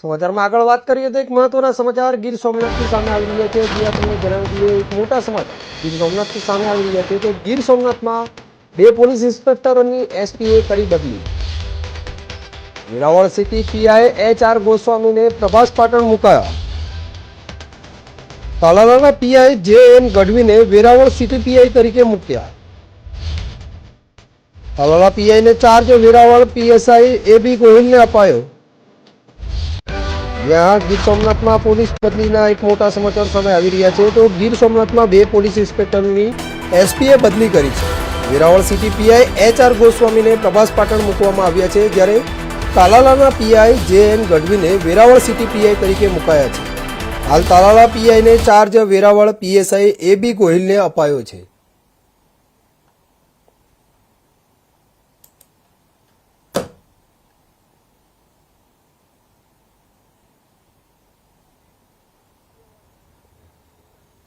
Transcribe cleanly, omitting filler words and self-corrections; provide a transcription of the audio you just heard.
સમાચારમાં આગળ વાત કરીએ તો એક મહત્વના સમાચાર ગીર સોમનાથથી સામે આવી રહ્યા છે. જે આપણે જણાવી દઈએ એક મોટા સમાચાર ગીર સોમનાથથી સામે આવી રહ્યા છે કે ગીર સોમનાથમાં 2 પોલીસ ઇન્સ્પેક્ટરોની એસપીએ કરી બદલી. વેરાવળ સિટી પીઆઈ HR ગોસ્વામીને પ્રભાસ પાટણ મુકાયા. તાલાલાના પીઆઈ JN ગઢવીને વેરાવળ સિટી પીઆઈ તરીકે મૂક્યા. તાલાલા પીઆઈને ચાર્જ વેરાવળ PSI AB ગોહિલને અપાયો. જ્યાં ગીર સોમનાથમાં પોલીસ બદલીના એક મોટા સમાચાર સામે આવી રહ્યા છે. તો ગીર સોમનાથમાં 2 પોલીસ ઇન્સ્પેક્ટરની એસપીએ બદલી કરી છે. વેરાવળ સિટી પીઆઈ HR ગોસ્વામીને પ્રભાસ પાટણ મૂકવામાં આવ્યા છે, જ્યારે તાલાલાના પીઆઈ JN ગઢવીને વેરાવળ સિટી પીઆઈ તરીકે મુકાયા છે. હાલ તાલાલા પીઆઈને ચાર્જ વેરાવળ PSI AB ગોહિલને અપાયો છે.